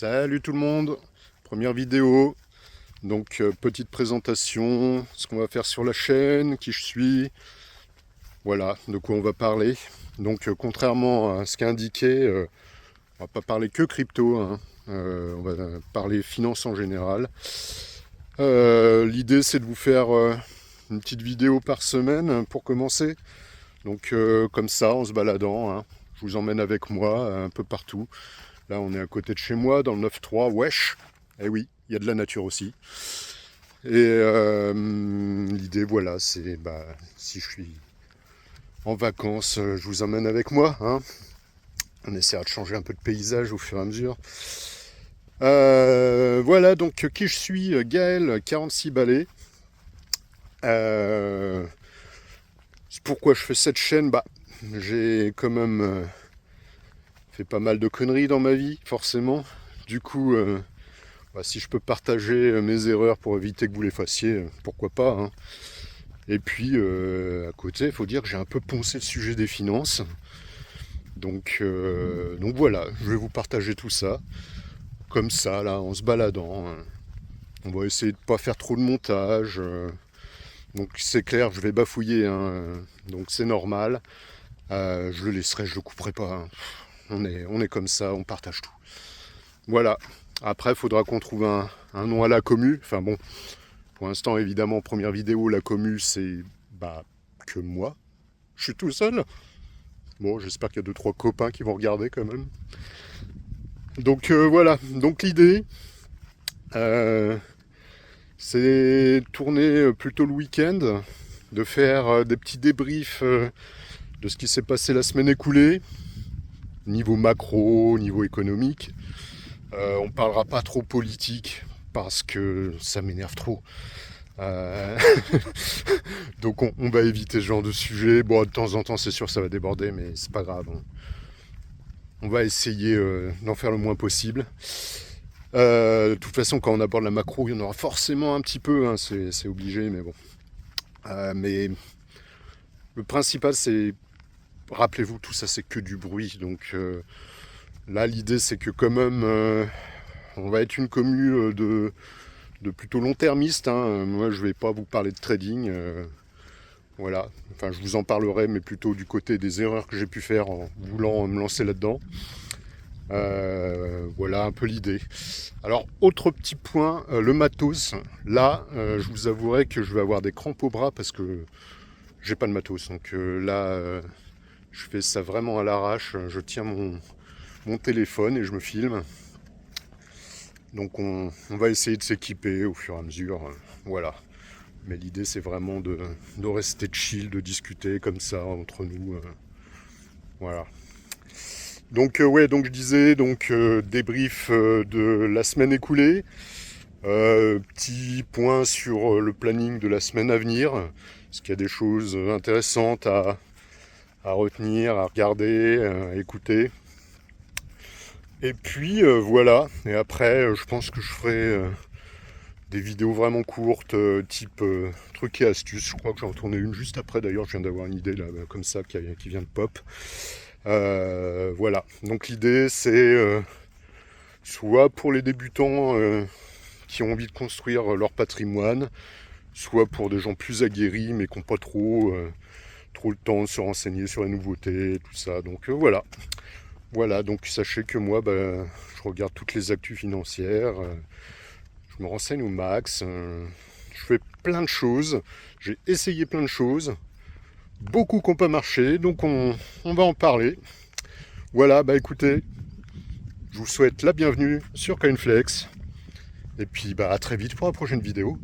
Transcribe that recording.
Salut tout le monde, première vidéo, donc petite présentation, ce qu'on va faire sur la chaîne, qui je suis, voilà, de quoi on va parler. Donc contrairement à ce qu'a indiqué, on va pas parler que crypto, hein, on va parler finance en général. L'idée c'est de vous faire une petite vidéo par semaine pour commencer, donc comme ça en se baladant, hein, je vous emmène avec moi un peu partout. Là, on est à côté de chez moi, dans le 9-3, wesh. Eh oui, il y a de la nature aussi. Et l'idée, voilà, c'est si je suis en vacances, je vous emmène avec moi. Hein. On essaiera de changer un peu de paysage au fur et à mesure. Voilà, donc qui je suis, Gaël, 46 balais. Pourquoi je fais cette chaîne? J'ai quand même fait pas mal de conneries dans ma vie, forcément. Du coup, si je peux partager mes erreurs pour éviter que vous les fassiez, pourquoi pas. Hein. Et puis, à côté, il faut dire que j'ai un peu poncé le sujet des finances. Donc voilà, je vais vous partager tout ça, comme ça, là, en se baladant. On va essayer de ne pas faire trop de montage. Donc c'est clair, je vais bafouiller, hein, donc c'est normal. Je le laisserai, je le couperai pas. Hein. On est comme ça, on partage tout. Voilà. Après, il faudra qu'on trouve un nom à la commu. Enfin bon, pour l'instant, évidemment, première vidéo, la commu, c'est que moi. Je suis tout seul. Bon, j'espère qu'il y a 2-3 copains qui vont regarder quand même. Donc voilà. Donc l'idée, c'est tourner plutôt le week-end, de faire des petits débriefs de ce qui s'est passé la semaine écoulée, niveau macro, niveau économique. On parlera pas trop politique parce que ça m'énerve trop. Donc on va éviter ce genre de sujet. Bon, de temps en temps, c'est sûr, ça va déborder, mais c'est pas grave. On va essayer d'en faire le moins possible. De toute façon, quand on aborde la macro, il y en aura forcément un petit peu, hein, c'est obligé, mais bon. Mais le principal, c'est, rappelez-vous, tout ça, c'est que du bruit. Donc là, l'idée, c'est que quand même, on va être une commu de plutôt long-termiste. Hein. Moi, je vais pas vous parler de trading. Voilà. Enfin, je vous en parlerai, mais plutôt du côté des erreurs que j'ai pu faire en voulant me lancer là-dedans. Voilà un peu l'idée. Alors, autre petit point, le matos. Là, je vous avouerai que je vais avoir des crampes au bras parce que j'ai pas de matos. Donc là, je fais ça vraiment à l'arrache. Je tiens mon téléphone et je me filme. Donc on va essayer de s'équiper au fur et à mesure. Voilà. Mais l'idée, c'est vraiment de rester chill, de discuter comme ça entre nous. Voilà. Donc donc je disais, débrief de la semaine écoulée. Petit point sur le planning de la semaine à venir. Est-ce qu'il y a des choses intéressantes à retenir, à regarder, à écouter. Et puis voilà. Et après, je pense que je ferai des vidéos vraiment courtes, type trucs et astuces. Je crois que j'en tournais une juste après. D'ailleurs, je viens d'avoir une idée là, comme ça qui vient de pop. Voilà. Donc l'idée, c'est soit pour les débutants qui ont envie de construire leur patrimoine, soit pour des gens plus aguerris mais qui n'ont pas trop le temps de se renseigner sur les nouveautés, tout ça. Donc voilà. Voilà, donc sachez que moi, je regarde toutes les actus financières, je me renseigne au max, je fais plein de choses, j'ai essayé plein de choses, beaucoup qui n'ont pas marché, donc on va en parler. Voilà, écoutez, je vous souhaite la bienvenue sur Coinflex, et puis à très vite pour la prochaine vidéo.